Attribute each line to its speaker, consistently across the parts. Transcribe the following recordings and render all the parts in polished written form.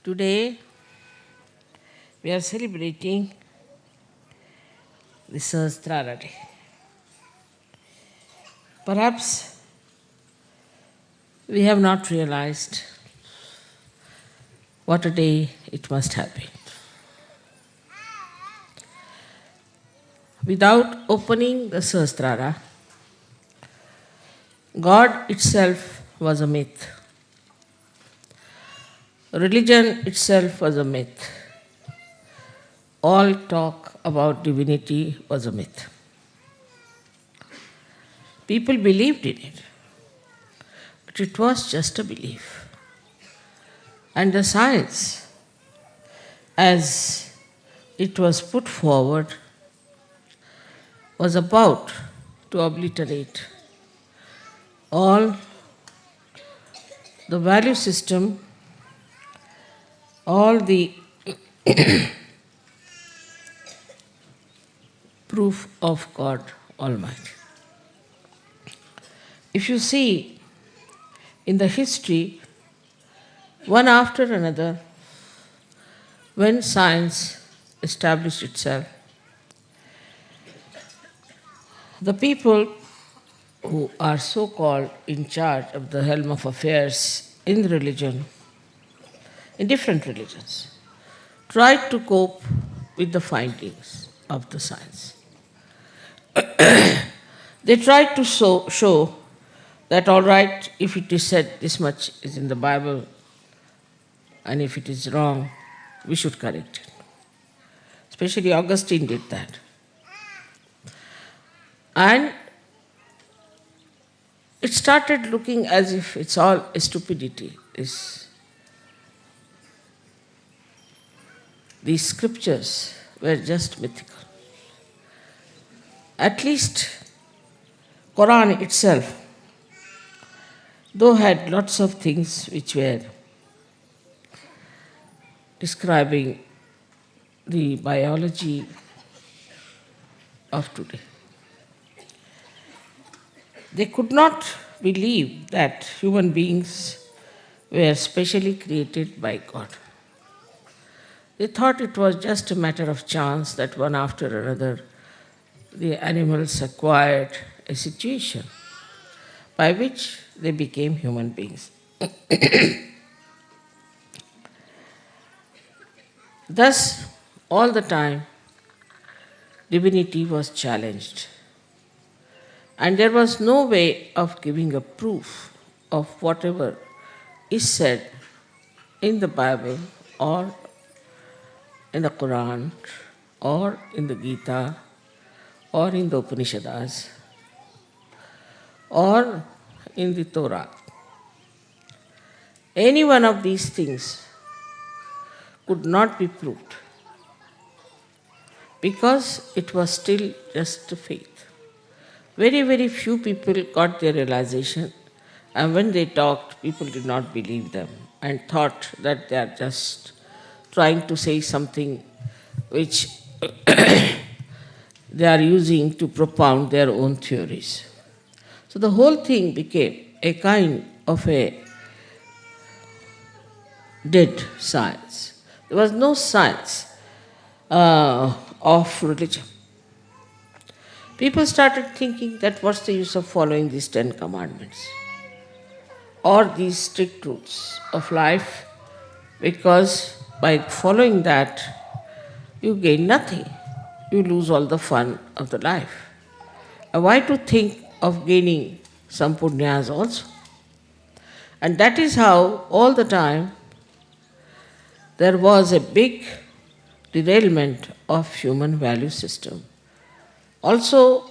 Speaker 1: Today we are celebrating the Sahasrara day. Perhaps we have not realized what a day it must have been. Without opening the Sahasrara, God itself was a myth. Religion itself was a myth. All talk about divinity was a myth. People believed in it, but it was just a belief. And the science, as it was put forward, was about to obliterate all the value system, all the proof of God Almighty. If you see in the history, one after another, when science established itself, the people who are so-called in charge of the helm of affairs in religion, in different religions, tried to cope with the findings of the science. They tried to show that, all right, if it is said this much is in the Bible, and if it is wrong, we should correct it. Especially Augustine did that. And it started looking as if it's all a stupidity. These scriptures were just mythical. At least Quran itself, though had lots of things which were describing the biology of today, they could not believe that human beings were specially created by God. They thought it was just a matter of chance that one after another the animals acquired a situation by which they became human beings. Thus, all the time, divinity was challenged. And there was no way of giving a proof of whatever is said in the Bible or in the Quran or in the Gita or in the Upanishads or in the Torah. Any one of these things could not be proved because it was still just a faith. Very, very few people got their realization, and when they talked, people did not believe them and thought that they are just trying to say something which they are using to propound their own theories. So the whole thing became a kind of a dead science. There was no science of religion. People started thinking that what's the use of following these 10 commandments or these strict rules of life, because by following that you gain nothing. You lose all the fun of the life. And why to think of gaining some punyas also? And that is how all the time there was a big derailment of human value system. Also,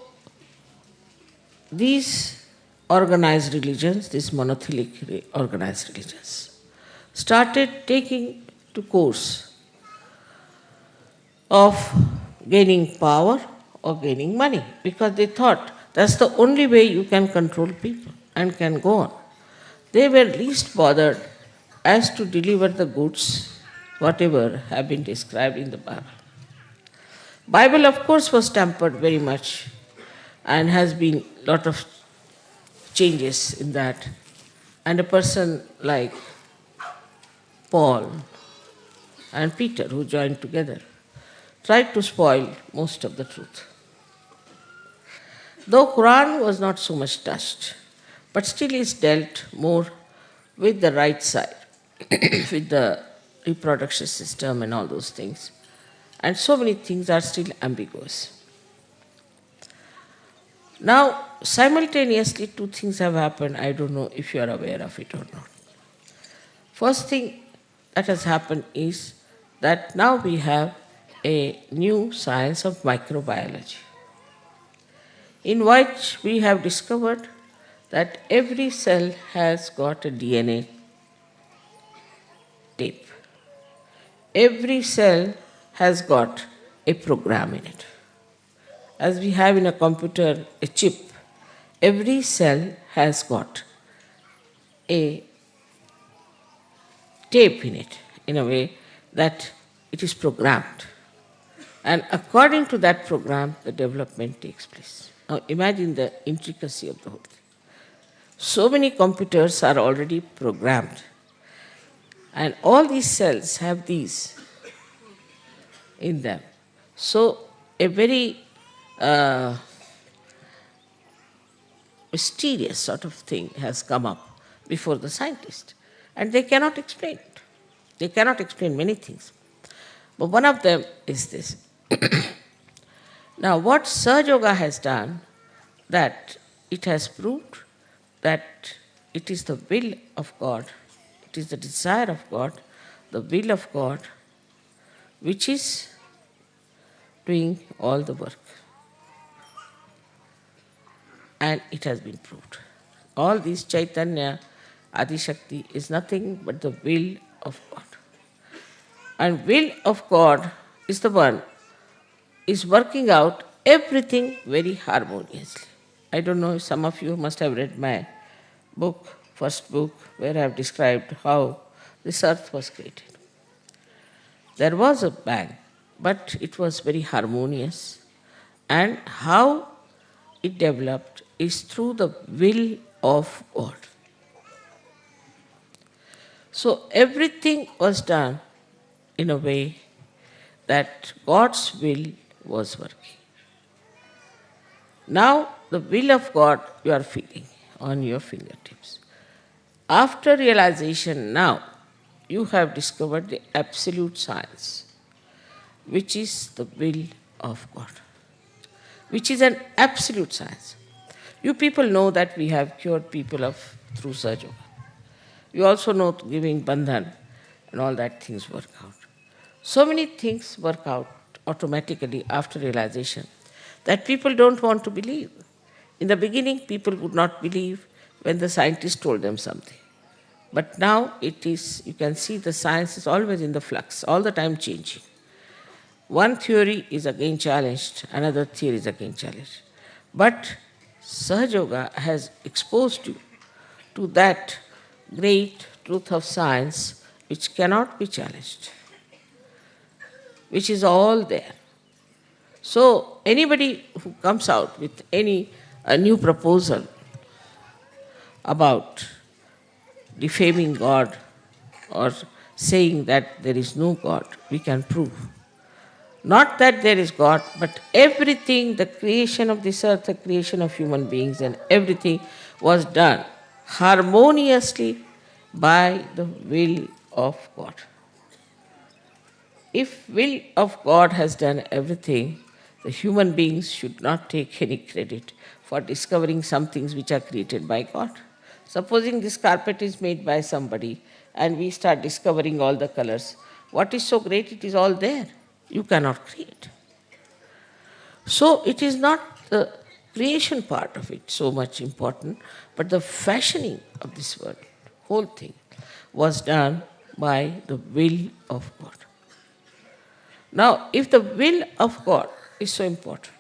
Speaker 1: these organized religions, these monotheistic organized religions, started taking to course of gaining power or gaining money, because they thought that's the only way you can control people and can go on. They were least bothered as to deliver the goods, whatever have been described in the Bible. Bible, of course, was tampered very much and has been a lot of changes in that. And a person like Paul and Peter, who joined together, tried to spoil most of the truth. Though Quran was not so much touched, but still is dealt more with the right side, with the reproduction system and all those things. And so many things are still ambiguous. Now, simultaneously, two things have happened. I don't know if you are aware of it or not. First thing that has happened is that now we have a new science of microbiology, in which we have discovered that every cell has got a DNA tape. Every cell has got a program in it. As we have in a computer a chip, every cell has got a tape in it, in a way that it is programmed. And according to that program, the development takes place. Now imagine the intricacy of the whole thing. So many computers are already programmed, and all these cells have these in them. So a very mysterious sort of thing has come up before the scientist, and they cannot explain it. They cannot explain many things. But one of them is this. Now, what Sahaja Yoga has done, that it has proved that it is the will of God, it is the desire of God, the will of God, which is doing all the work. And it has been proved. All these Chaitanya, Adi Shakti is nothing but the will of God. And will of God is the one is working out everything very harmoniously. I don't know if some of you must have read my book, first book, where I have described how this earth was created. There was a bang, but it was very harmonious. And how it developed is through the will of God. So everything was done in a way that God's will was working. Now, the will of God you are feeling on your fingertips. After realization, now you have discovered the absolute science, which is the will of God, which is an absolute science. You people know that we have cured people through Sahaja Yoga. You also know giving bandhan and all that things work out. So many things work out automatically after realization that people don't want to believe. In the beginning, people would not believe when the scientists told them something. But now it is, you can see the science is always in the flux, all the time changing. One theory is again challenged, another theory is again challenged. But Sahaja Yoga has exposed you to that great truth of science which cannot be challenged, which is all there. So anybody who comes out with a new proposal about defaming God or saying that there is no God, we can prove. Not that there is God, but everything, the creation of this earth, the creation of human beings and everything was done harmoniously by the will of God. If will of God has done everything, the human beings should not take any credit for discovering some things which are created by God. Supposing this carpet is made by somebody and we start discovering all the colors, what is so great? It is all there. You cannot create. So it is not the creation part of it so much important, but the fashioning of this world, whole thing, was done by the will of God. Now, if the will of God is so important,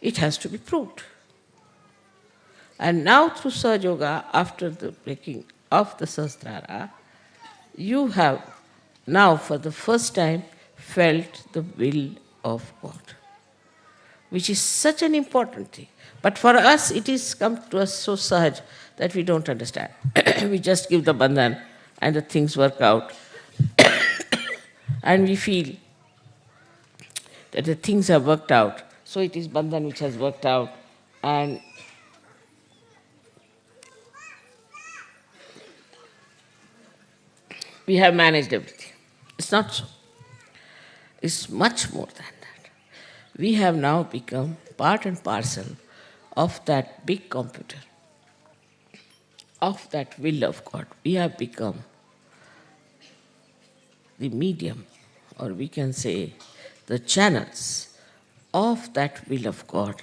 Speaker 1: it has to be proved. And now through Sahaja Yoga, after the breaking of the Sahasrara, you have now for the first time felt the will of God, which is such an important thing. But for us, it is come to us so sahaj that we don't understand. We just give the bandhan and the things work out. and we feel that the things have worked out. So it is Bandhan which has worked out, and we have managed everything. It's not so. It's much more than that. We have now become part and parcel of that big computer, of that will of God. We have become the medium, or we can say the channels of that will of God.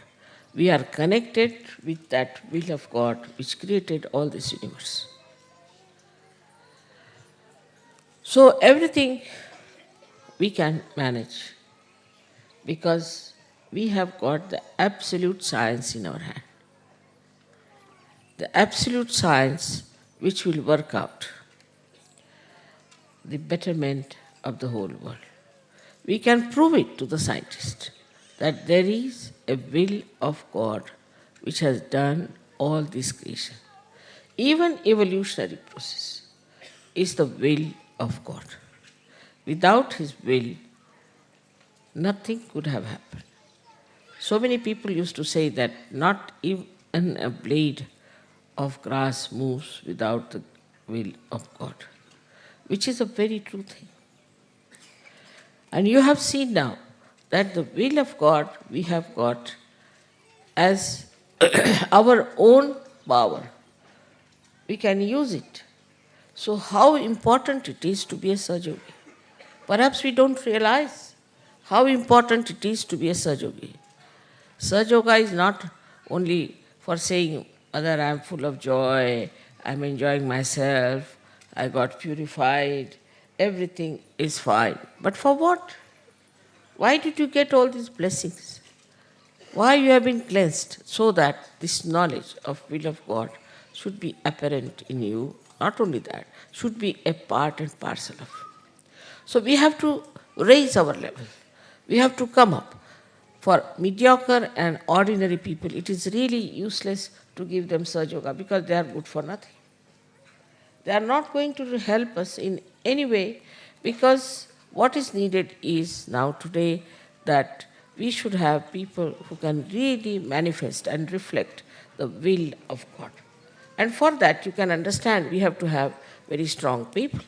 Speaker 1: We are connected with that will of God which created all this universe. So everything we can manage because we have got the absolute science in our hand. The absolute science which will work out the betterment of the whole world. We can prove it to the scientist that there is a will of God which has done all this creation. Even evolutionary process is the will of God. Without His will, nothing could have happened. So many people used to say that not even a blade of grass moves without the will of God, which is a very true thing. And you have seen now that the will of God we have got as our own power. We can use it. So how important it is to be a Sahaja Yogi. Perhaps we don't realize how important it is to be a Sahaja Yogi. Sahaja Yoga is not only for saying, Mother, I am full of joy, I am enjoying myself, I got purified, everything is fine. But for what? Why did you get all these blessings? Why you have been cleansed? So that this knowledge of will of God should be apparent in you. Not only that, should be a part and parcel of you. So we have to raise our level. We have to come up. For mediocre and ordinary people, it is really useless to give them Sahaja Yoga because they are good for nothing. They are not going to help us in any way because what is needed is now today that we should have people who can really manifest and reflect the will of God. And for that, you can understand we have to have very strong people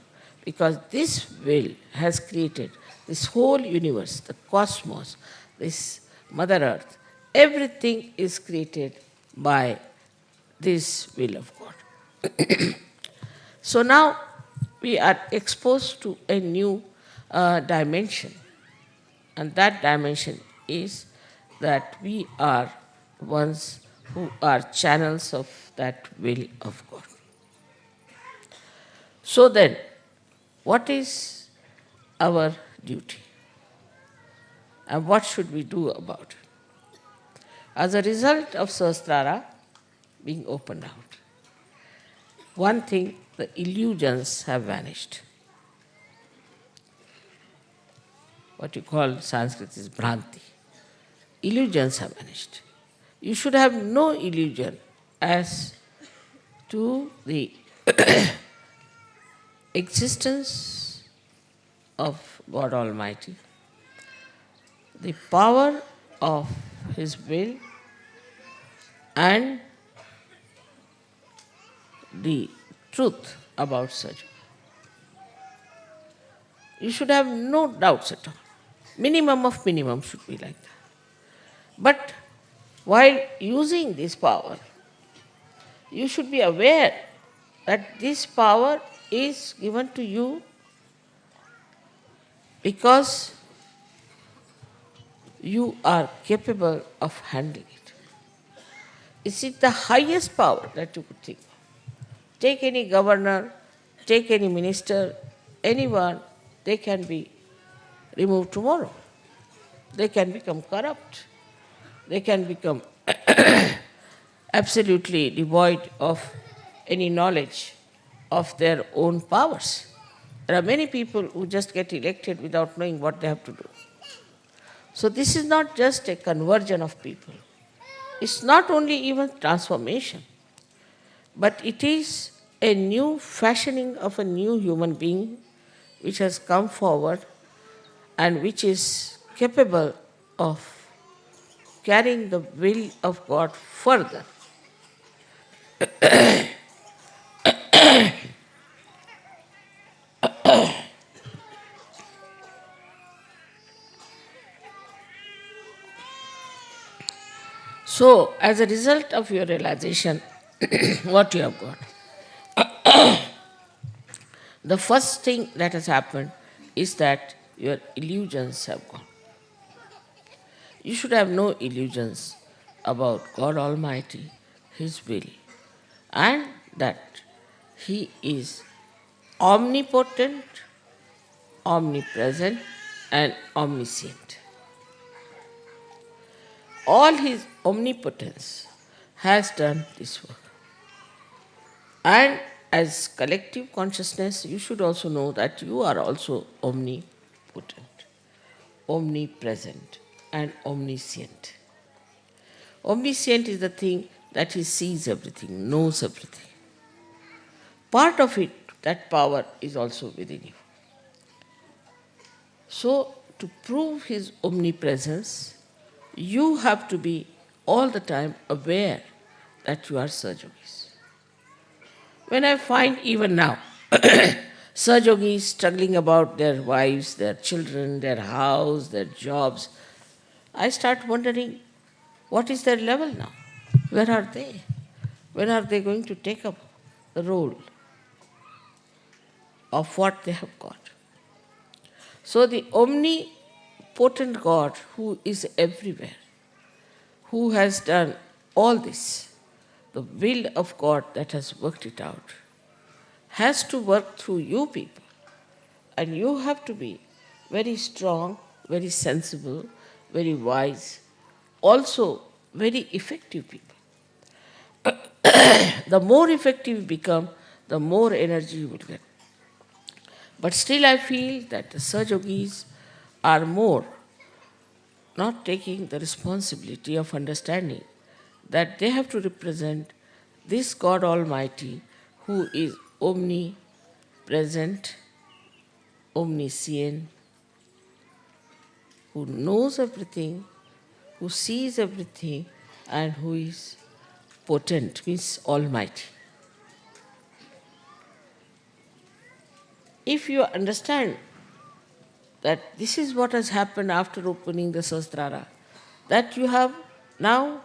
Speaker 1: because this will has created this whole universe, the cosmos, this Mother Earth. Everything is created by this will of God. So now we are exposed to a new dimension, and that dimension is that we are ones who are channels of that will of God. So then, what is our duty? And what should we do about it? As a result of Sahasrara being opened out, one thing, the illusions have vanished. What you call Sanskrit is Bhranti. Illusions have vanished. You should have no illusion as to the existence of God Almighty, the power of His will, and the truth about Sahaja. You should have no doubts at all. Minimum of minimum should be like that. But while using this power, you should be aware that this power is given to you because you are capable of handling it. Is it the highest power that you could think of? Take any governor, take any minister, anyone, they can be removed tomorrow. They can become corrupt. They can become absolutely devoid of any knowledge of their own powers. There are many people who just get elected without knowing what they have to do. So this is not just a conversion of people. It's not only even transformation, but it is a new fashioning of a new human being which has come forward and which is capable of carrying the will of God further. So, as a result of your realization, what you have got, the first thing that has happened is that your illusions have gone. You should have no illusions about God Almighty, His will, and that He is omnipotent, omnipresent, and omniscient. All His omnipotence has done this work. And as collective consciousness, you should also know that you are also omnipotent, omnipresent, and omniscient. Omniscient is the thing that He sees everything, knows everything. Part of it, that power, is also within you. So, to prove His omnipresence, you have to be all the time aware that you are Sahajogis. When I find even now, Sahajogis struggling about their wives, their children, their house, their jobs, I start wondering, what is their level now? Where are they? When are they going to take up the role of what they have got? So the omnipotent God who is everywhere, who has done all this, the will of God that has worked it out, has to work through you people. And you have to be very strong, very sensible, very wise, also very effective people. The more effective you become, the more energy you will get. But still I feel that the Sahajogis are more not taking the responsibility of understanding that they have to represent this God Almighty who is omnipresent, omniscient, who knows everything, who sees everything, and who is potent, means almighty. If you understand that this is what has happened after opening the Sahasrara, that you have now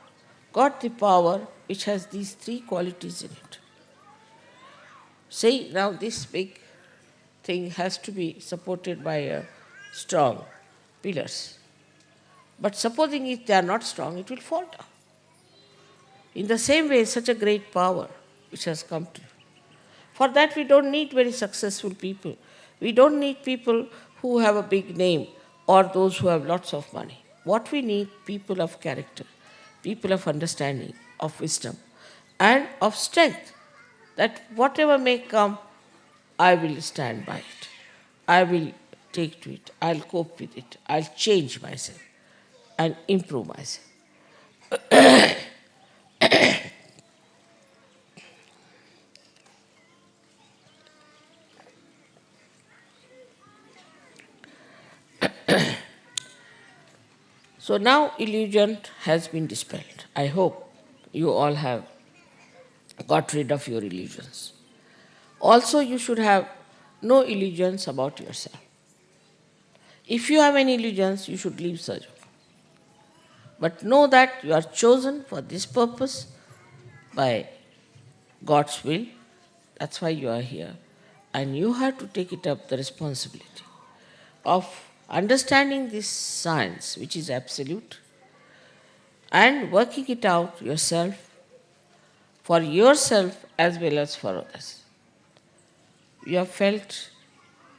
Speaker 1: got the power which has these three qualities in it. Say now this big thing has to be supported by a strong pillars. But supposing if they are not strong, it will fall down. In the same way, such a great power which has come to you. For that we don't need very successful people. We don't need people who have a big name or those who have lots of money. What we need, people of character, people of understanding, of wisdom, and of strength, that whatever may come, I will stand by it. I will take to it. I'll cope with it. I'll change myself and improve myself. So now illusion has been dispelled. I hope you all have got rid of your illusions. Also, you should have no illusions about yourself. If you have any illusions, you should leave surgery. But know that you are chosen for this purpose by God's will. That's why you are here. And you have to take it up the responsibility of understanding this science, which is absolute, and working it out yourself, for yourself as well as for others. You have felt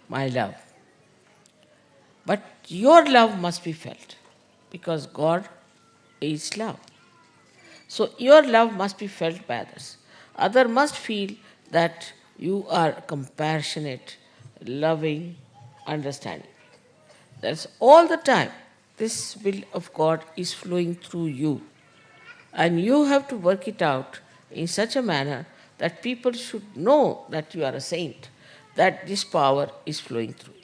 Speaker 1: my love. But your love must be felt, because God is love. So your love must be felt by others. Others must feel that you are compassionate, loving, understanding. That's all the time. This will of God is flowing through you. And you have to work it out in such a manner that people should know that you are a saint, that this power is flowing through you.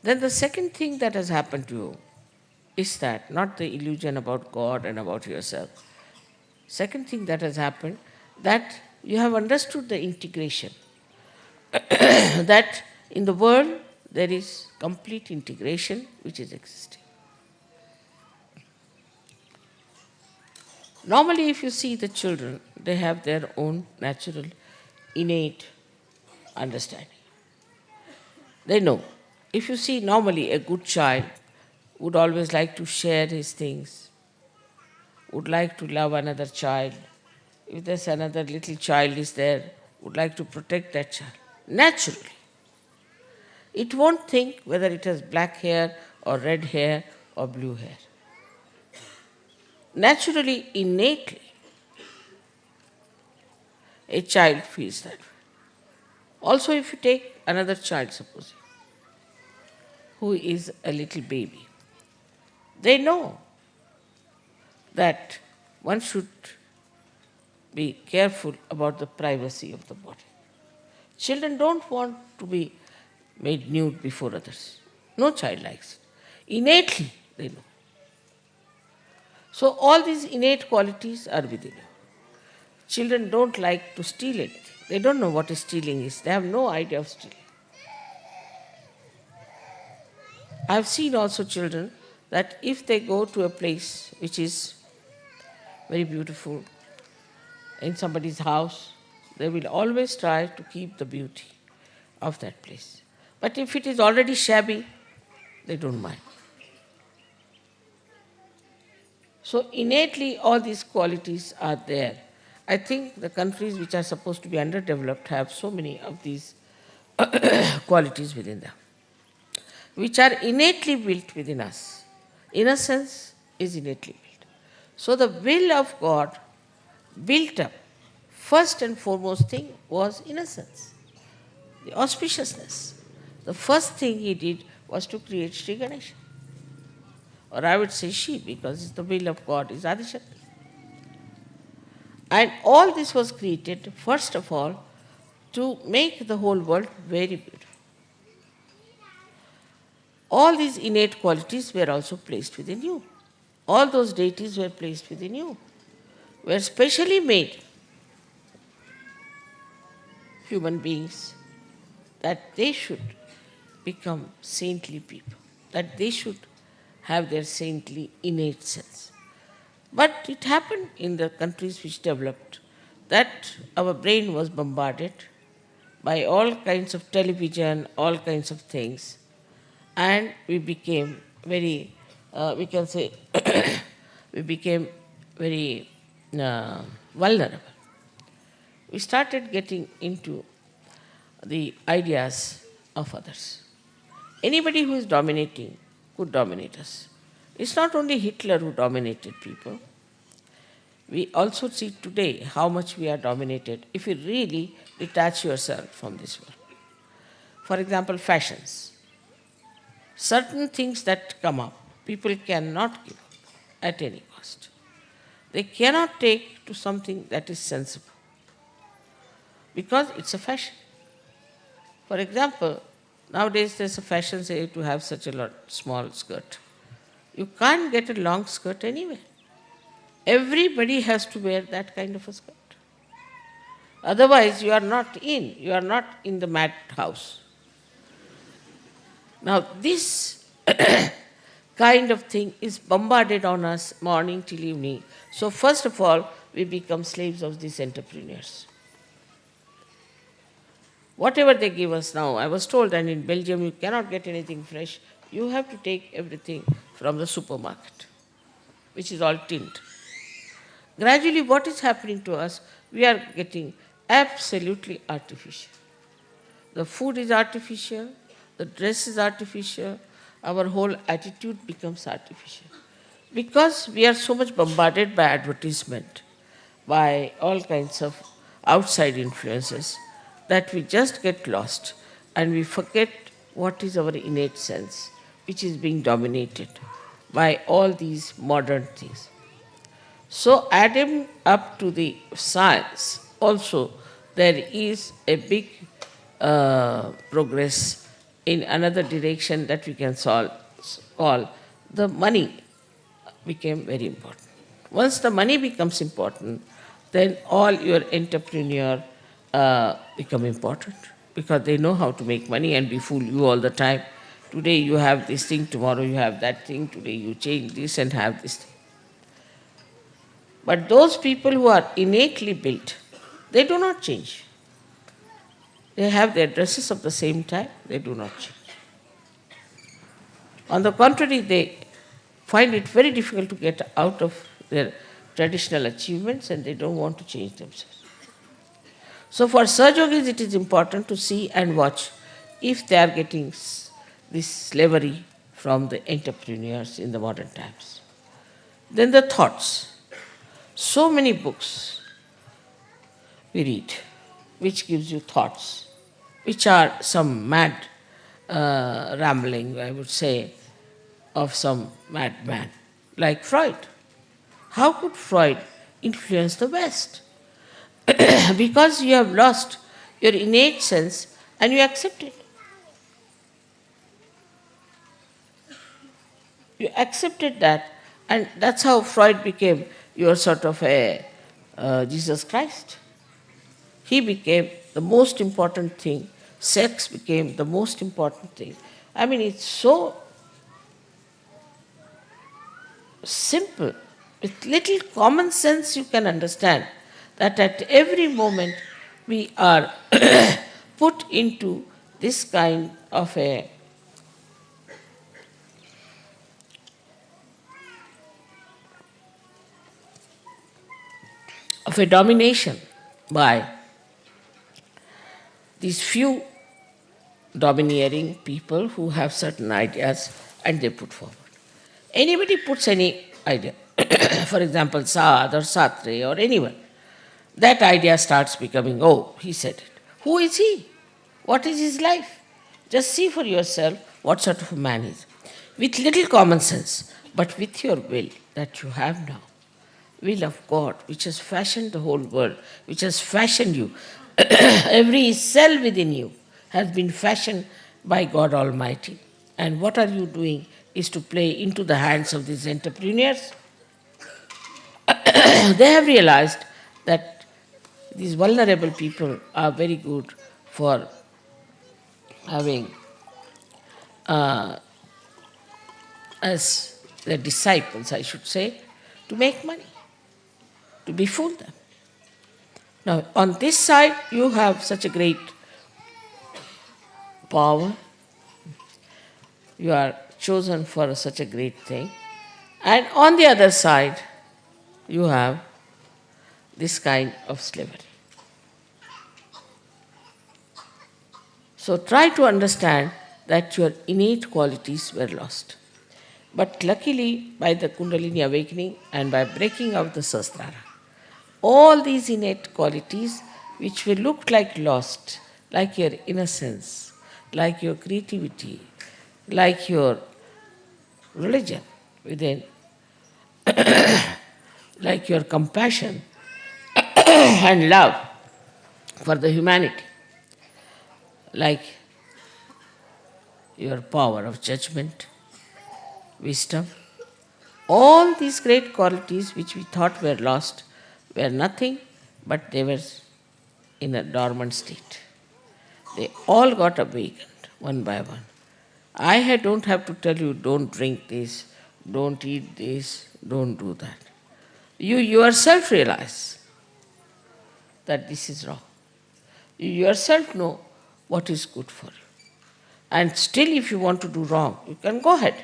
Speaker 1: Then the second thing that has happened to you is that, not the illusion about God and about yourself. Second thing that has happened, that you have understood the integration. That in the world there is complete integration which is existing. Normally, if you see the children, they have their own natural, innate understanding. They know. If you see normally a good child would always like to share his things, would like to love another child. If there's another little child is there, would like to protect that child. Naturally. It won't think whether it has black hair or red hair or blue hair. Naturally, innately, a child feels that way. Also, if you take another child, suppose, who is a little baby, they know that one should be careful about the privacy of the body. Children don't want to be made nude before others. No child likes it. Innately, they know. So all these innate qualities are within you. Children don't like to steal anything. They don't know what stealing is. They have no idea of stealing. I have seen also children that if they go to a place which is very beautiful, in somebody's house, they will always try to keep the beauty of that place. But if it is already shabby, they don't mind. So innately all these qualities are there. I think the countries which are supposed to be underdeveloped have so many of these qualities within them, which are innately built within us. Innocence is innately built. So the will of God built up, first and foremost thing was innocence, the auspiciousness. The first thing he did was to create Sri Ganesha. Or I would say she, because it's the will of God is Adishakti. And all this was created, first of all, to make the whole world very beautiful. All these innate qualities were also placed within you. All those deities were placed within you, were specially made human beings that they should become saintly people, that they should have their saintly innate sense. But it happened in the countries which developed that our brain was bombarded by all kinds of television, all kinds of things, and we became very, we can say, we became very vulnerable. We started getting into the ideas of others. Anybody who is dominating could dominate us. It's not only Hitler who dominated people. We also see today how much we are dominated if you really detach yourself from this world. For example, fashions. Certain things that come up, people cannot give up at any cost. They cannot take to something that is sensible because it's a fashion. For example, nowadays there's a fashion say to have such a small skirt. You can't get a long skirt anywhere. Everybody has to wear that kind of a skirt. Otherwise, you are not in the madhouse. Now, this kind of thing is bombarded on us morning till evening. So, first of all, we become slaves of these entrepreneurs. Whatever they give us now, I was told, and in Belgium you cannot get anything fresh. You have to take everything from the supermarket, which is all tinned. Gradually, what is happening to us? We are getting absolutely artificial. The food is artificial, the dress is artificial, our whole attitude becomes artificial. Because we are so much bombarded by advertisement, by all kinds of outside influences, that we just get lost and we forget what is our innate sense, which is being dominated by all these modern things. So, adding up to the science, also there is a big progress in another direction that we can solve, call the money became very important. Once the money becomes important, then all your entrepreneur become important because they know how to make money and befool you all the time. Today you have this thing, tomorrow you have that thing, today you change this and have this thing. But those people who are innately built, they do not change. They have their dresses of the same type, they do not change. On the contrary, they find it very difficult to get out of their traditional achievements and they don't want to change themselves. So for Sahajogis, it is important to see and watch if they are getting this slavery from the entrepreneurs in the modern times. Then the thoughts. So many books we read, which gives you thoughts, which are some mad rambling, I would say, of some madman, like Freud. How could Freud influence the West? Because you have lost your innate sense and you accept it. You accepted that, and that's how Freud became your sort of a Jesus Christ. He became the most important thing. Sex became the most important thing. I mean, it's so simple. With little common sense, you can understand that at every moment we are put into this kind of a domination by these few domineering people who have certain ideas and they put forward. Anybody puts any idea, for example, Saad or Sartre or anyone, that idea starts becoming, oh, he said it. Who is he? What is his life? Just see for yourself what sort of a man he is. With little common sense, but with your will that you have now, will of God, which has fashioned the whole world, which has fashioned you, every cell within you has been fashioned by God Almighty. And what are you doing is to play into the hands of these entrepreneurs. They have realized that these vulnerable people are very good for having as their disciples, I should say, to make money, to befool them. Now, on this side, you have such a great power. You are chosen for such a great thing. And on the other side, you have this kind of slavery. So try to understand that your innate qualities were lost. But luckily, by the Kundalini awakening and by breaking out the Sahasrara, all these innate qualities which will look like lost, like your innocence, like your creativity, like your religion within, like your compassion and love for the humanity, like your power of judgment, wisdom, all these great qualities which we thought were lost were nothing but they were in a dormant state. They all got awakened one by one. Don't have to tell you, don't drink this, don't eat this, don't do that. You yourself realize that this is wrong. You yourself know what is good for you. And still, if you want to do wrong, you can go ahead.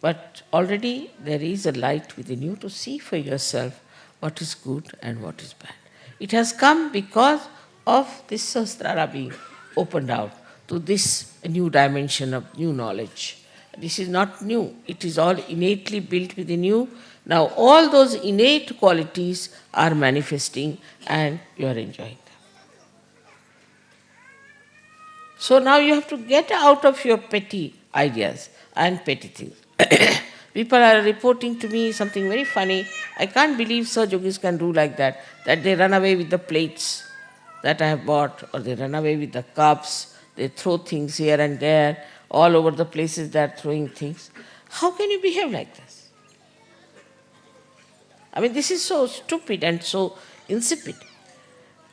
Speaker 1: But already there is a light within you to see for yourself what is good and what is bad. It has come because of this Sahasrara being opened out to this new dimension of new knowledge. This is not new. It is all innately built within you. Now all those innate qualities are manifesting and you are enjoying them. So now you have to get out of your petty ideas and petty things. People are reporting to me something very funny. I can't believe Sahajogis can do like that they run away with the plates that I have bought, or they run away with the cups, they throw things here and there, all over the places they are throwing things. How can you behave like this? I mean, this is so stupid and so insipid.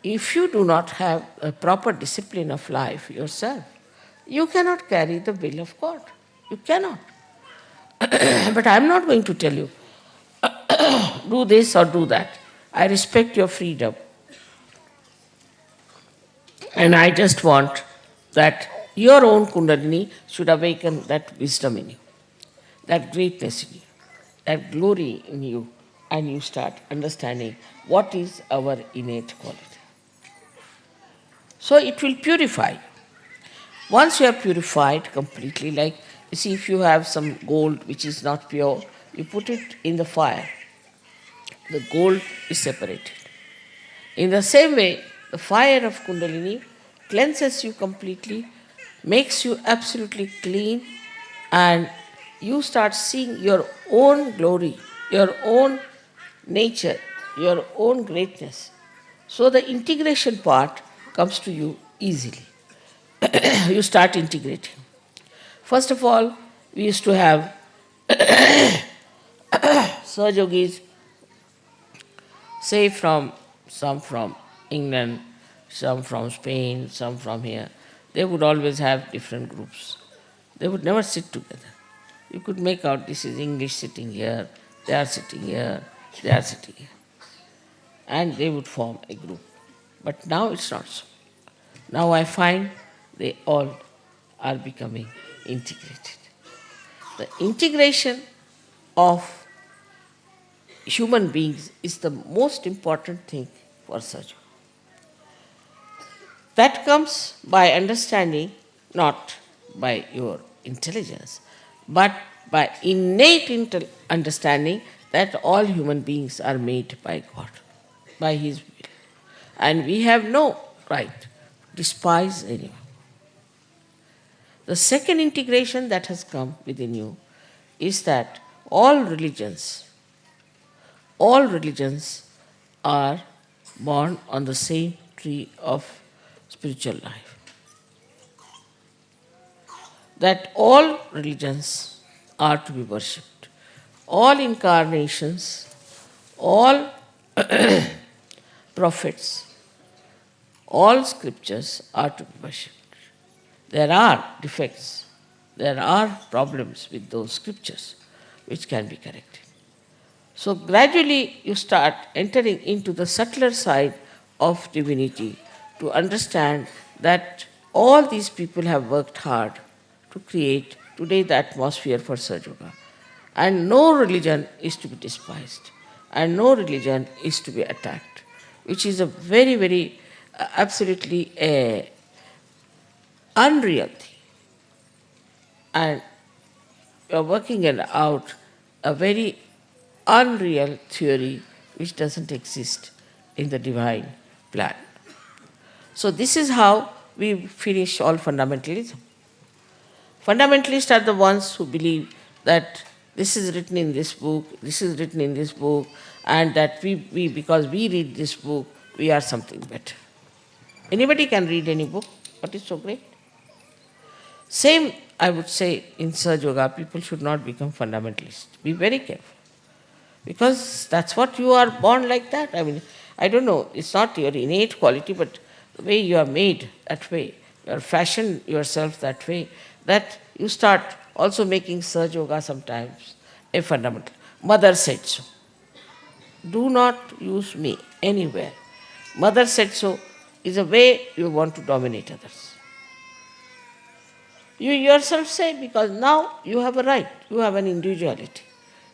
Speaker 1: If you do not have a proper discipline of life yourself, you cannot carry the will of God. You cannot. But I'm not going to tell you, do this or do that. I respect your freedom. And I just want that your own Kundalini should awaken that wisdom in you, that greatness in you, that glory in you, and you start understanding what is our innate quality. So it will purify. Once you are purified completely, like you see, if you have some gold which is not pure, you put it in the fire, the gold is separated. In the same way, the fire of Kundalini cleanses you completely, makes you absolutely clean, and you start seeing your own glory, your own nature, your own greatness. So the integration part comes to you easily. You start integrating. First of all, we used to have Sahajogis, say some from England, some from Spain, some from here. They would always have different groups. They would never sit together. You could make out this is English sitting here, they are sitting here, they are sitting here. And they would form a group. But now it's not so. Now I find they all are becoming integrated. The integration of human beings is the most important thing for Sajo. That comes by understanding, not by your intelligence, but by innate understanding that all human beings are made by God, by His will. And we have no right to despise anyone. The second integration that has come within you is that all religions are born on the same tree of spiritual life. That all religions are to be worshipped. All incarnations, all prophets, all scriptures are to be worshipped. There are defects, there are problems with those scriptures which can be corrected. So gradually you start entering into the subtler side of divinity to understand that all these people have worked hard to create today the atmosphere for Sahaja. And no religion is to be despised, and no religion is to be attacked, which is a very, very absolutely unreal thing. And you are working out a very unreal theory which doesn't exist in the divine plan. So this is how we finish all fundamentalism. Fundamentalists are the ones who believe that this is written in this book, this is written in this book, and that we because we read this book, we are something better. Anybody can read any book. What is so great? Same, I would say, in Sahaja Yoga, people should not become fundamentalists. Be very careful. Because that's what you are born like that. I mean, I don't know, it's not your innate quality, but the way you are made that way, you are fashioned yourself that way, that you start also making Sahaja Yoga sometimes a fundamental. Mother said so. Do not use me anywhere. Mother said so is a way you want to dominate others. You yourself say, because now you have a right, you have an individuality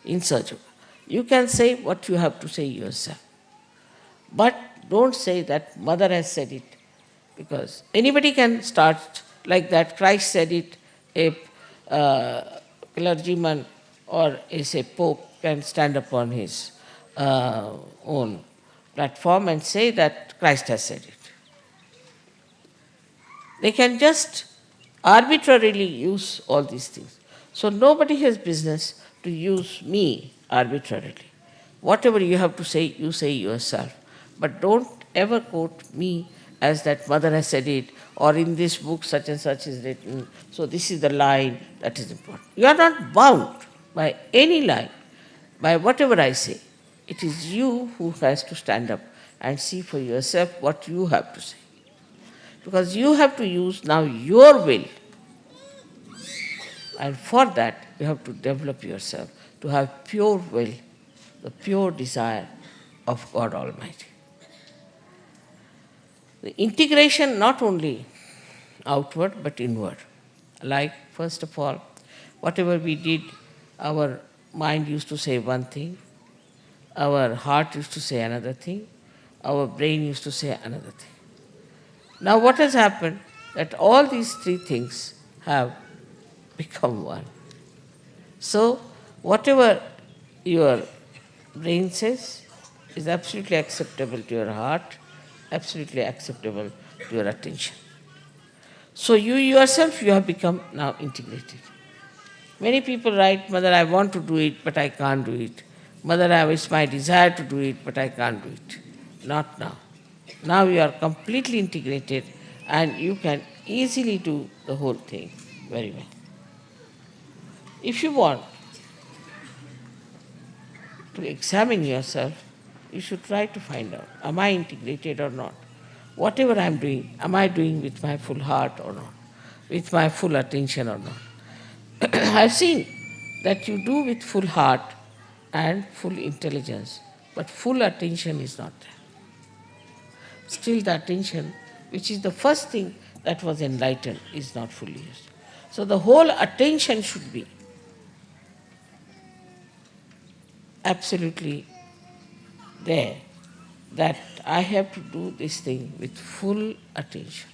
Speaker 1: in Sahaja Yoga. You can say what you have to say yourself. But don't say that mother has said it, because anybody can start like that. Christ said it, a clergyman or a pope can stand upon his own platform and say that Christ has said it. They can just arbitrarily use all these things. So nobody has business to use me arbitrarily. Whatever you have to say, you say yourself. But don't ever quote me as that mother has said it, or in this book such and such is written, so this is the line that is important. You are not bound by any line, by whatever I say. It is you who has to stand up and see for yourself what you have to say. Because you have to use now your will. And for that, you have to develop yourself to have pure will, the pure desire of God Almighty. The integration not only outward but inward. Like, first of all, whatever we did, our mind used to say one thing, our heart used to say another thing, our brain used to say another thing. Now what has happened? That all these three things have become one. So whatever your brain says is absolutely acceptable to your heart, absolutely acceptable to your attention. So you yourself, you have become now integrated. Many people write, Mother, I want to do it, but I can't do it. Mother, it's my desire to do it, but I can't do it. Not now. Now you are completely integrated and you can easily do the whole thing very well. If you want to examine yourself, you should try to find out, am I integrated or not? Whatever I am doing, am I doing with my full heart or not? With my full attention or not? I have seen that you do with full heart and full intelligence, but full attention is not there. Still the attention, which is the first thing that was enlightened, is not fully used. So the whole attention should be absolutely there, that I have to do this thing with full attention.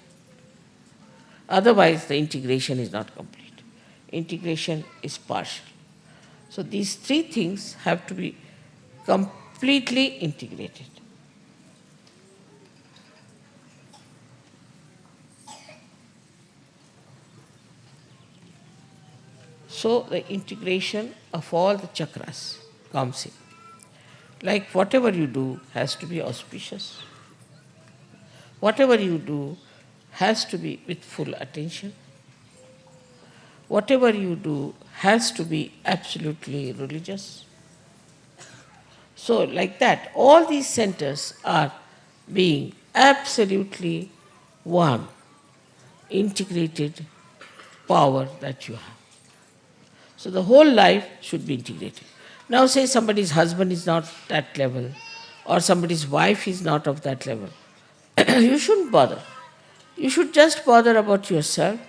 Speaker 1: Otherwise the integration is not complete. Integration is partial. So these three things have to be completely integrated. So the integration of all the chakras comes in. Like whatever you do has to be auspicious. Whatever you do has to be with full attention. Whatever you do has to be absolutely religious. So like that, all these centers are being absolutely one, integrated power that you have. So the whole life should be integrated. Now say somebody's husband is not that level, or somebody's wife is not of that level. You shouldn't bother. You should just bother about yourself.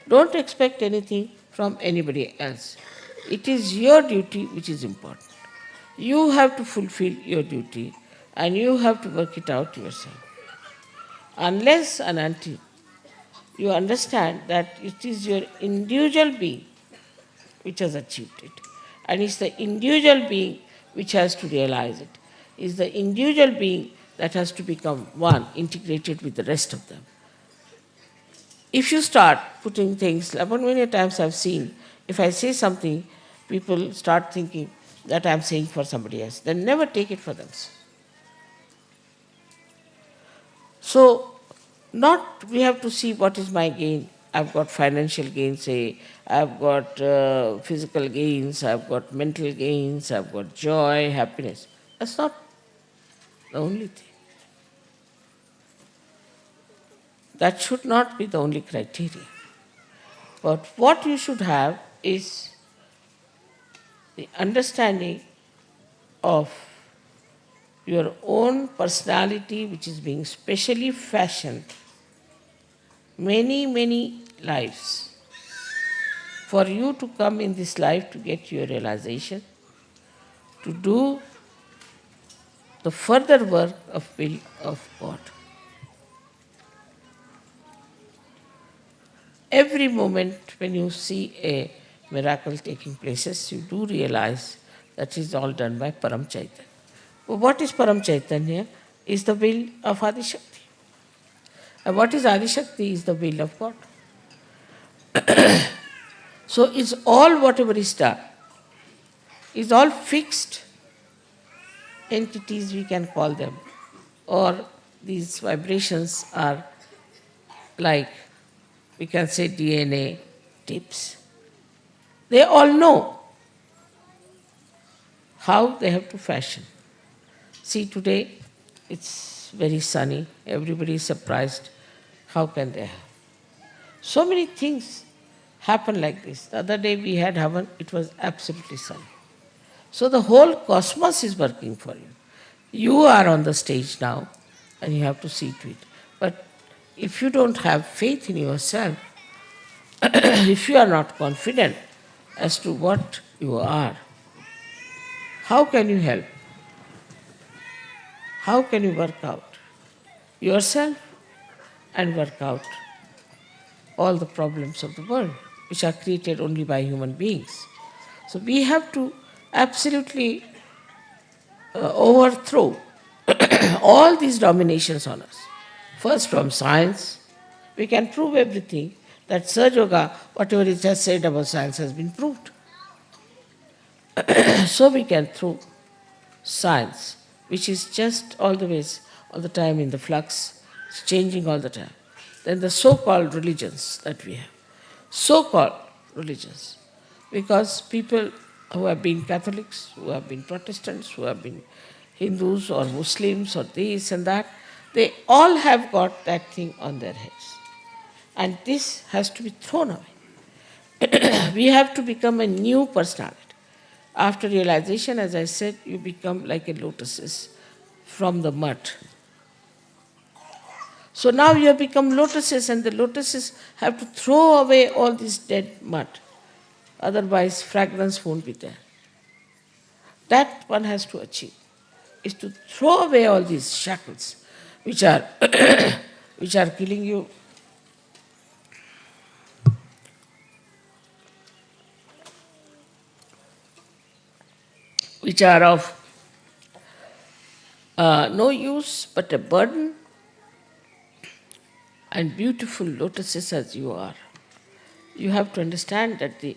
Speaker 1: Don't expect anything from anybody else. It is your duty which is important. You have to fulfill your duty and you have to work it out yourself. Unless and until you understand that it is your individual being which has achieved it, and it's the individual being which has to realize it. It's the individual being that has to become one, integrated with the rest of them. If you start putting things, about many times I've seen, if I say something, people start thinking that I'm saying for somebody else. They never take it for themselves. So, we have to see what is my gain. I've got financial gains, say, I've got physical gains, I've got mental gains, I've got joy, happiness. That's not the only thing. That should not be the only criteria. But what you should have is the understanding of your own personality, which is being specially fashioned many, many lives for you to come in this life to get your realization, to do the further work of will of God. Every moment when you see a miracle taking places, you do realize that is all done by Param Chaitanya. Well, what is Param Chaitanya? Is the will of Adi Shakti. And what is Adi Shakti? Is the will of God. So it's all whatever is done. Is all fixed entities, we can call them, or these vibrations are like, we can say, DNA tips. They all know how they have to fashion. See, today it's very sunny. Everybody is surprised. How can they have? So many things happen like this. The other day we had Havan, it was absolutely sunny. So the whole cosmos is working for you. You are on the stage now and you have to see to it. But if you don't have faith in yourself, if you are not confident as to what you are, how can you help? How can you work out yourself and work out all the problems of the world, which are created only by human beings? So we have to absolutely overthrow all these dominations on us. First, from science, we can prove everything. That Sir Yoga, whatever it has said about science, has been proved. So we can throw science, which is just all the time in the flux, it's changing all the time. Then the so-called religions that we have. So-called religions. Because people who have been Catholics, who have been Protestants, who have been Hindus or Muslims or this and that, they all have got that thing on their heads. And this has to be thrown away. We have to become a new personality. After realization, as I said, you become like a lotuses from the mud. So now you have become lotuses, and the lotuses have to throw away all this dead mud. Otherwise, fragrance won't be there. That one has to achieve, is to throw away all these shackles which are which are killing you. Which are of no use but a burden, and beautiful lotuses as you are. You have to understand that the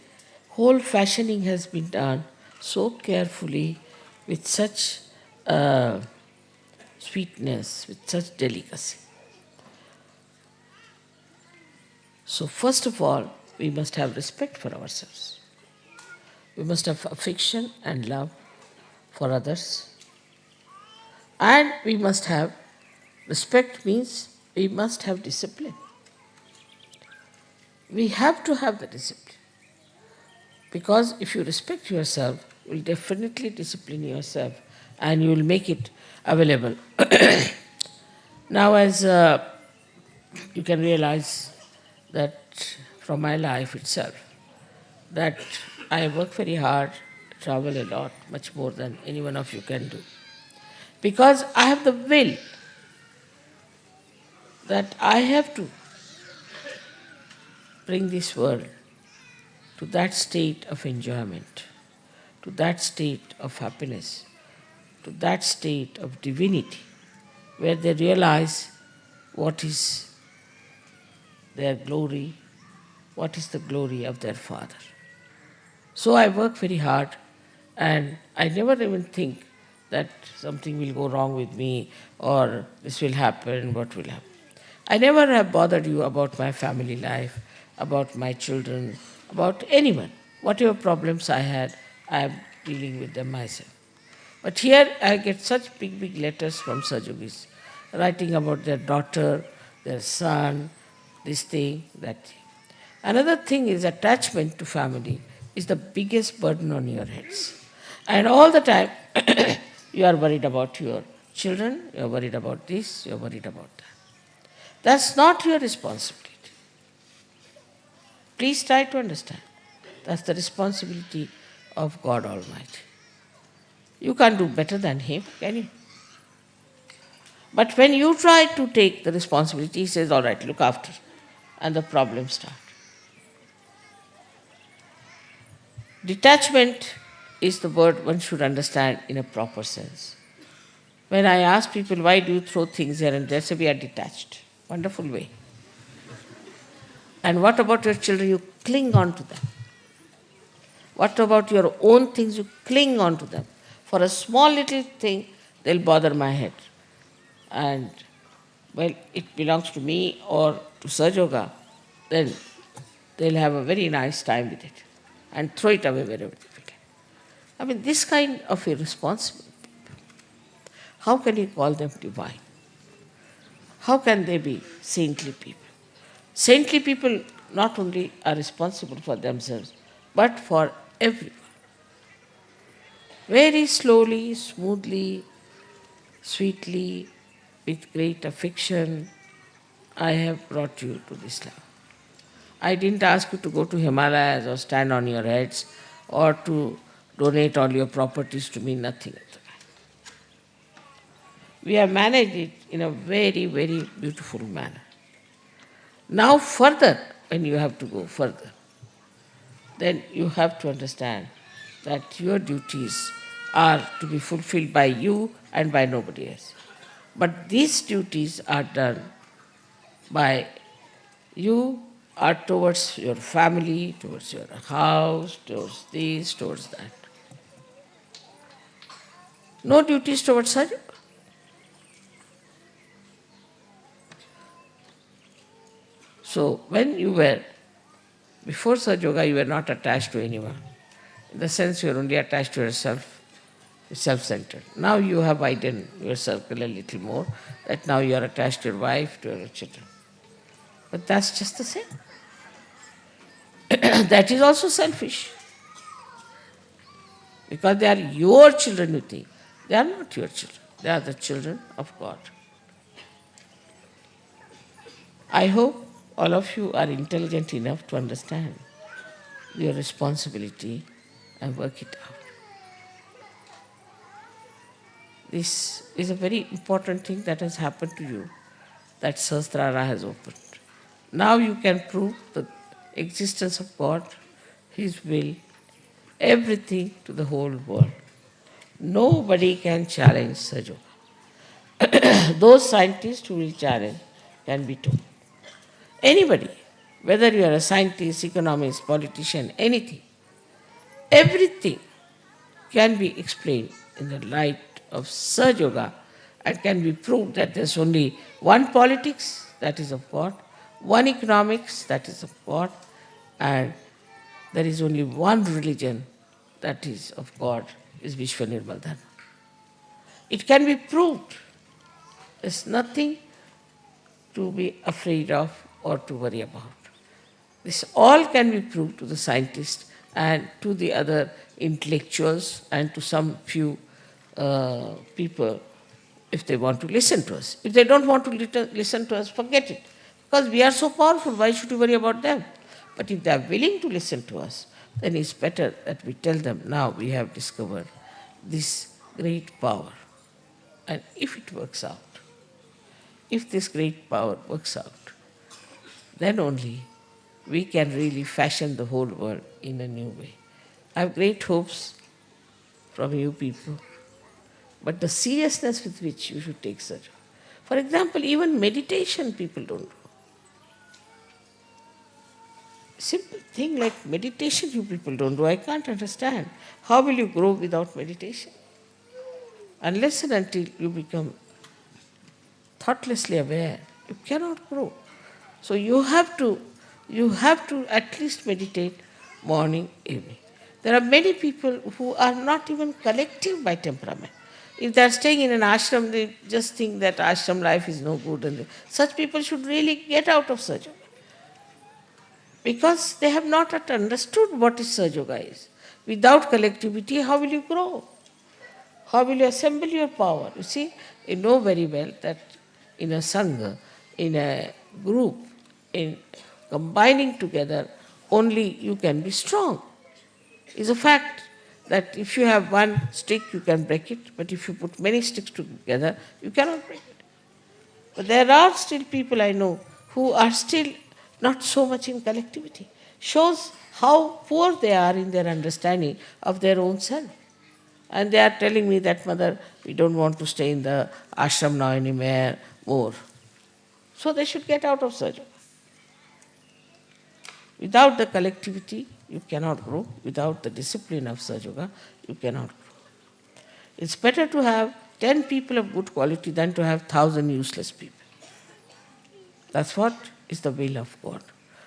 Speaker 1: whole fashioning has been done so carefully, with such sweetness, with such delicacy. So first of all, we must have respect for ourselves. We must have affection and love for others. And we must have, respect means we must have discipline. We have to have the discipline. Because if you respect yourself, you will definitely discipline yourself and you will make it available. Now, as you can realize that from my life itself, that I work very hard, travel a lot, much more than any one of you can do. Because I have the will that I have to bring this world to that state of enjoyment, to that state of happiness, to that state of divinity, where they realize what is their glory, what is the glory of their Father. So I work very hard, and I never even think that something will go wrong with me, or this will happen, what will happen. I never have bothered you about my family life, about my children, about anyone. Whatever problems I had, I am dealing with them myself. But here I get such big, big letters from Sajogis, writing about their daughter, their son, this thing, that thing. Another thing is attachment to family is the biggest burden on your heads. And all the time, you are worried about your children, you are worried about this, you are worried about that. That's not your responsibility. Please try to understand. That's the responsibility of God Almighty. You can't do better than Him, can you? But when you try to take the responsibility, He says, all right, look after. And the problems start. Detachment is the word one should understand in a proper sense. When I ask people, why do you throw things here and there, say, we are detached. Wonderful way. And what about your children? You cling on to them. What about your own things? You cling on to them. For a small little thing, they'll bother my head. And well, it belongs to me or to Sahaja Yoga, then they'll have a very nice time with it and throw it away wherever they feel. I mean, this kind of irresponsible people, how can you call them divine? How can they be saintly people? Saintly people not only are responsible for themselves, but for everyone. Very slowly, smoothly, sweetly, with great affection, I have brought you to this level. I didn't ask you to go to Himalayas or stand on your heads or to donate all your properties to me, nothing of the kind. We have managed it in a very, very beautiful manner. Now further, when you have to go further, then you have to understand that your duties are to be fulfilled by you and by nobody else. But these duties are done by you, are towards your family, towards your house, towards this, towards that. No duties towards Sahaja. So when you were, before Sahaja Yoga, you were not attached to anyone. In the sense you are only attached to yourself, self-centered. Now you have widened your circle a little more, that now you are attached to your wife, to your children. But that's just the same. That is also selfish. Because they are your children, you think. They are not your children. They are the children of God. I hope all of you are intelligent enough to understand your responsibility and work it out. This is a very important thing that has happened to you, that Sahasrara has opened. Now you can prove the existence of God, His will, everything to the whole world. Nobody can challenge Sahaja Yoga. Those scientists who will challenge can be told. Anybody, whether you are a scientist, economist, politician, anything, everything can be explained in the light of Sahaja Yoga and can be proved that there's only one politics, that is of God, one economics, that is of God, and there is only one religion, that is of God, is Vishwanirmal Dharma. It can be proved. There's nothing to be afraid of or to worry about. This all can be proved to the scientists and to the other intellectuals and to some few people if they want to listen to us. If they don't want to listen to us, forget it. Because we are so powerful, why should we worry about them? But if they are willing to listen to us, then it's better that we tell them, now we have discovered this great power. And if it works out, if this great power works out, then only we can really fashion the whole world in a new way. I have great hopes from you people, but the seriousness with which you should take such. For example, even meditation people don't do. Simple thing like meditation you people don't do, I can't understand. How will you grow without meditation? Unless and until you become thoughtlessly aware, you cannot grow. So you have to at least meditate morning, evening. There are many people who are not even collective by temperament. If they are staying in an ashram, they just think that ashram life is no good. And such people should really get out of Sahaja Yoga. Because they have not yet understood what is Sahaja Yoga is. Without collectivity, how will you grow? How will you assemble your power? You see, you know very well that in a sangha, in a group, in combining together, only you can be strong. It's a fact that if you have one stick, you can break it, but if you put many sticks together, you cannot break it. But there are still people I know who are still not so much in collectivity. Shows how poor they are in their understanding of their own self. And they are telling me that, Mother, we don't want to stay in the ashram now anymore more. So they should get out of Sahaja Yoga. Without the collectivity, you cannot grow. Without the discipline of Sahaja Yoga, you cannot grow. It's better to have 10 people of good quality than to have 1,000 useless people. That's what is the will of God.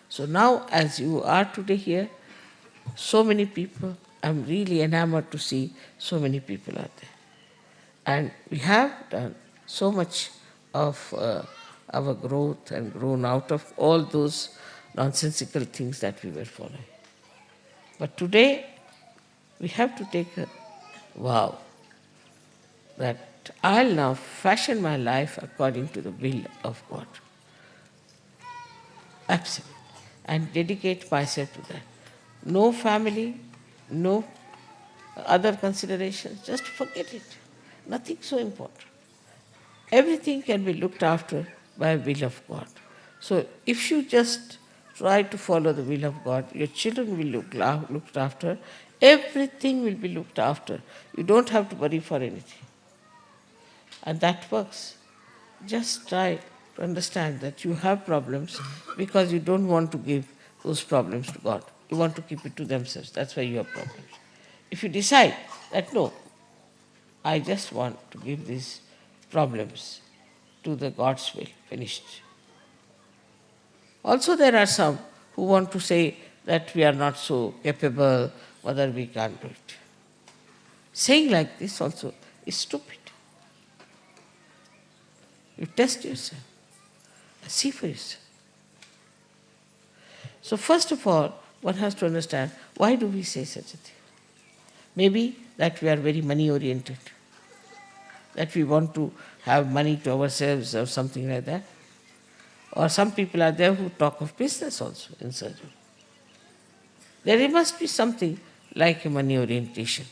Speaker 1: So now, as you are today here, so many people, I'm really enamored to see so many people out there. And we have done so much of our growth and grown out of all those nonsensical things that we were following. But today, we have to take a vow that I'll now fashion my life according to the will of God. Absolutely. And dedicate myself to that. No family, no other considerations, just forget it. Nothing so important. Everything can be looked after by the will of God. So if you just try to follow the will of God, your children will looked after, everything will be looked after. You don't have to worry for anything. And that works. Just try to understand that you have problems because you don't want to give those problems to God. You want to keep it to themselves. That's why you have problems. If you decide that no, I just want to give these problems to the God's will, finished. Also there are some who want to say that we are not so capable, whether we can't do it. Saying like this also is stupid. You test yourself. See for yourself. So first of all, one has to understand, why do we say such a thing? Maybe that we are very money oriented, that we want to have money to ourselves or something like that. Or some people are there who talk of business also in surgery. There must be something like a money orientation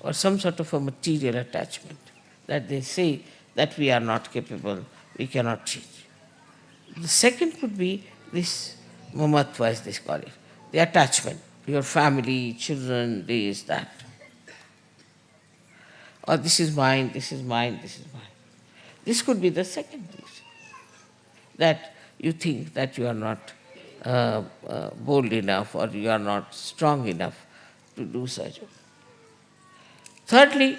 Speaker 1: or some sort of a material attachment that they say that we are not capable, we cannot change. The second could be this mamatva, as they call it, the attachment, your family, children, this, that. Or this is mine, this is mine, this is mine. This could be the second reason, that you think that you are not bold enough or you are not strong enough to do surgery. Thirdly,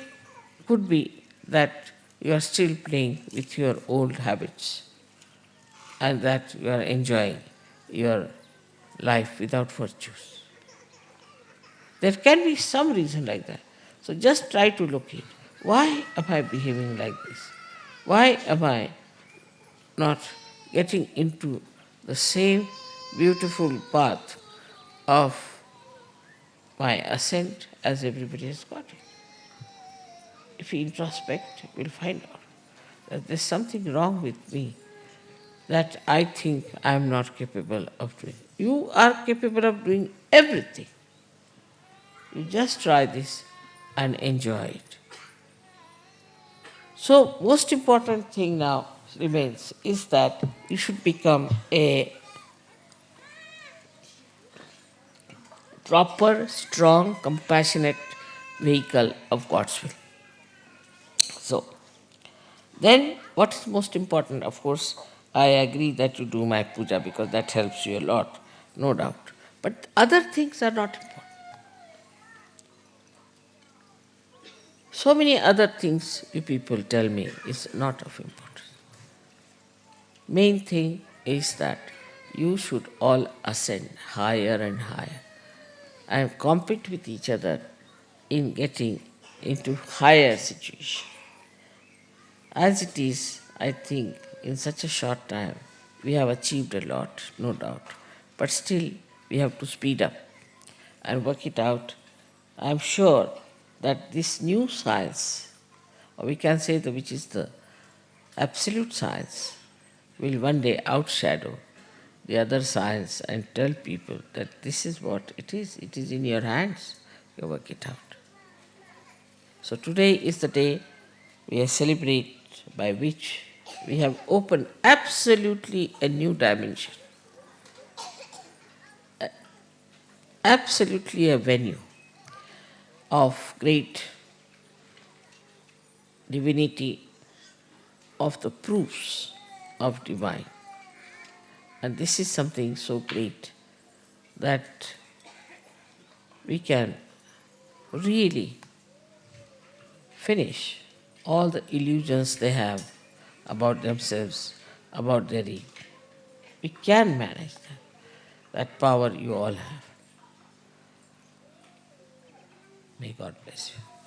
Speaker 1: could be that you are still playing with your old habits and that you are enjoying your life without virtues. There can be some reason like that. So just try to locate, why am I behaving like this? Why am I not getting into the same beautiful path of my ascent as everybody has got it? If we introspect, we'll find out that there's something wrong with me that I think I am not capable of doing. You are capable of doing everything. You just try this and enjoy it. So, most important thing now remains is that you should become a proper, strong, compassionate vehicle of God's will. So, then what is most important? Of course, I agree that you do my puja because that helps you a lot, no doubt. But other things are not important. So many other things you people tell me is not of importance. Main thing is that you should all ascend higher and higher and compete with each other in getting into higher situation. As it is, I think in such a short time we have achieved a lot, no doubt. But still we have to speed up and work it out. I am sure that this new science, or we can say which is the absolute science, will one day outshadow the other science and tell people that this is what it is in your hands, you work it out. So today is the day we celebrate by which we have opened absolutely a new dimension, absolutely a venue of great divinity, of the proofs of divine. And this is something so great that we can really finish all the illusions they have about themselves, about their ego. We can manage that. That power you all have. May God bless you.